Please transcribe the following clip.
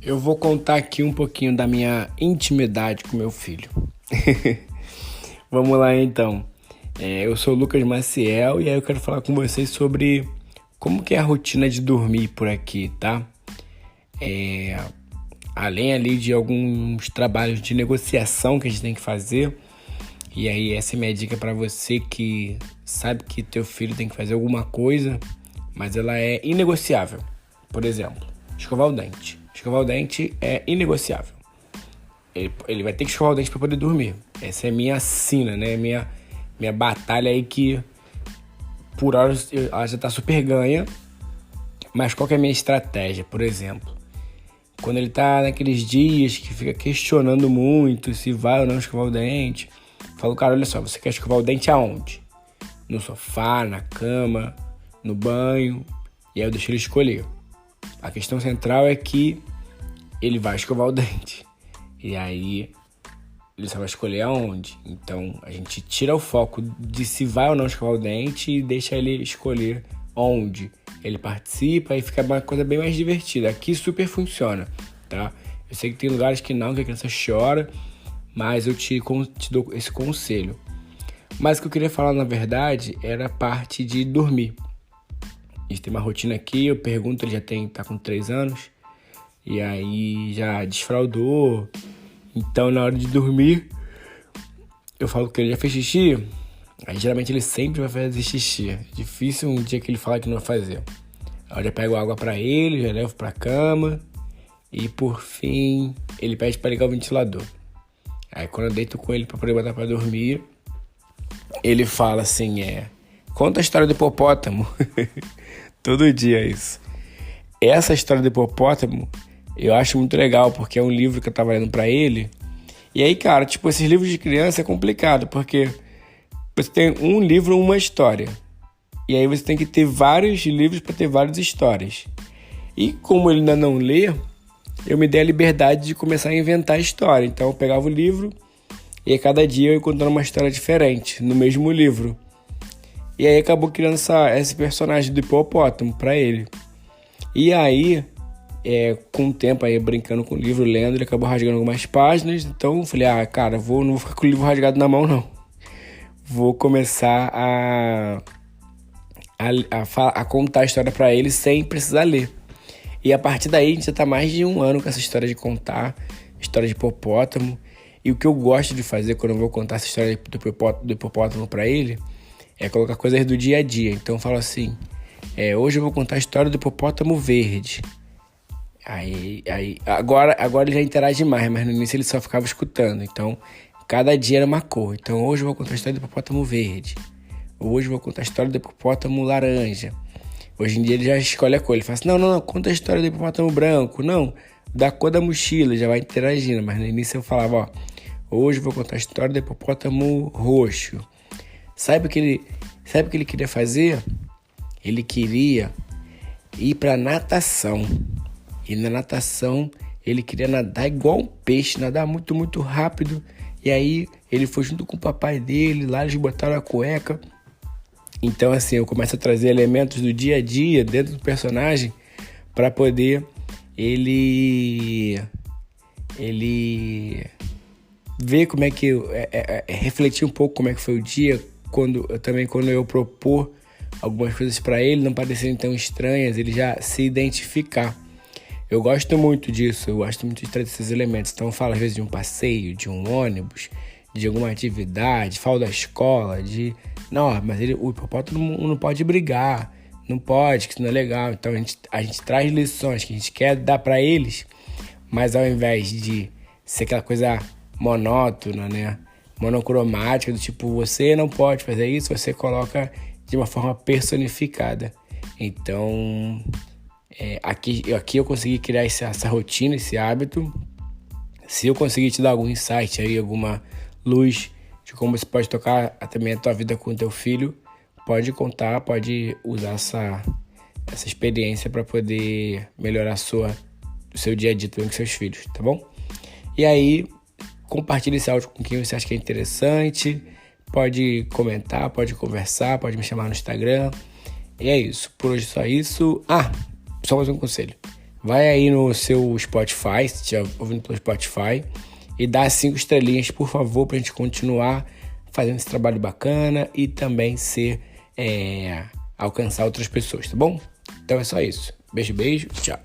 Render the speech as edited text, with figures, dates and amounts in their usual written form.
Eu vou contar aqui um pouquinho da minha intimidade com meu filho. Vamos lá então. Eu sou o Lucas Maciel e aí eu quero falar com vocês sobre como que é a rotina de dormir por aqui, tá? Além ali de alguns trabalhos de negociação que a gente tem que fazer. E aí essa é minha dica para você que sabe que teu filho tem que fazer alguma coisa, mas ela é inegociável. Por exemplo, escovar o dente. Escovar o dente é inegociável. Ele vai ter que escovar o dente para poder dormir. Essa é minha sina, né? Minha batalha aí que por hora ela já tá super ganha. Mas qual que é a minha estratégia, por exemplo? Quando ele tá naqueles dias que fica questionando muito se vai ou não escovar o dente, eu falo, cara, olha só, você quer escovar o dente aonde? No sofá, na cama, no banho. E aí eu deixo ele escolher. A questão central é que ele vai escovar o dente. E aí ele só vai escolher aonde. Então a gente tira o foco de se vai ou não escovar o dente e deixa ele escolher onde. Ele participa e fica uma coisa bem mais divertida. Aqui super funciona, tá? Eu sei que tem lugares que não, que a criança chora, mas eu te dou esse conselho. Mas o que eu queria falar, na verdade, era a parte de dormir. A gente tem uma rotina aqui, eu pergunto, ele tá com 3 anos, e aí já desfraldou. Então, na hora de dormir, eu falo que ele já fez xixi. Aí, geralmente, ele sempre vai fazer xixi. Difícil um dia que ele fala que não vai fazer. Aí eu já pego água pra ele, já levo pra cama. E, por fim, ele pede pra ligar o ventilador. Aí, quando eu deito com ele pra poder botar pra dormir, ele fala assim, conta a história do hipopótamo. Todo dia é isso. Essa história do hipopótamo eu acho muito legal, porque é um livro que eu tava lendo pra ele. E aí, cara, esses livros de criança é complicado, porque você tem um livro, uma história. E aí você tem que ter vários livros pra ter várias histórias. E como ele ainda não lê, eu me dei a liberdade de começar a inventar a história. Então eu pegava o livro e a cada dia eu ia contando uma história diferente, no mesmo livro. E aí acabou criando esse personagem do hipopótamo pra ele. E aí, com o tempo aí, brincando com o livro, lendo, ele acabou rasgando algumas páginas. Então eu falei, cara, não vou ficar com o livro rasgado na mão, não. Vou começar a contar a história pra ele sem precisar ler. E a partir daí, a gente já tá mais de 1 ano com essa história de contar, história de hipopótamo. E o que eu gosto de fazer quando eu vou contar essa história do hipopótamo pra ele é colocar coisas do dia a dia. Então eu falo assim, hoje eu vou contar a história do hipopótamo verde. Aí agora ele já interage mais, mas no início ele só ficava escutando. Então, cada dia era uma cor. Então, hoje eu vou contar a história do hipopótamo verde. Hoje eu vou contar a história do hipopótamo laranja. Hoje em dia ele já escolhe a cor. Ele fala assim, não, conta a história do hipopótamo branco. Não, da cor da mochila, já vai interagindo. Mas no início eu falava, hoje eu vou contar a história do hipopótamo roxo. Sabe o que ele queria fazer? Ele queria ir pra natação. E na natação, ele queria nadar igual um peixe, nadar muito, muito rápido. E aí, ele foi junto com o papai dele, lá eles botaram a cueca. Então, assim, eu começo a trazer elementos do dia a dia dentro do personagem para poder ele ver como é que... refletir um pouco como é que foi o dia, quando eu propor algumas coisas para ele, não parecerem tão estranhas, ele já se identificar. Eu gosto muito disso, eu gosto muito de trazer esses elementos. Então eu falo às vezes de um passeio, de um ônibus, de alguma atividade, falo da escola, Não, mas o hipopótamo não pode brigar, não pode, que isso não é legal. Então a gente traz lições que a gente quer dar para eles, mas ao invés de ser aquela coisa monótona, né? Monocromática, do tipo, você não pode fazer isso, você coloca de uma forma personificada. Então... Aqui eu consegui criar essa rotina, esse hábito. Se eu conseguir te dar algum insight aí, alguma luz de como você pode tocar também a tua vida com o teu filho, pode contar, pode usar essa experiência para poder melhorar o seu dia a dia também com seus filhos, tá bom? E aí, compartilhe esse áudio com quem você acha que é interessante, pode comentar, pode conversar, pode me chamar no Instagram. E é isso, por hoje só isso. Só mais um conselho. vai aí no seu Spotify, se estiver ouvindo pelo Spotify, e dá 5 estrelinhas, por favor, pra gente continuar fazendo esse trabalho bacana e também alcançar outras pessoas, tá bom? Então é só isso. Beijo, tchau.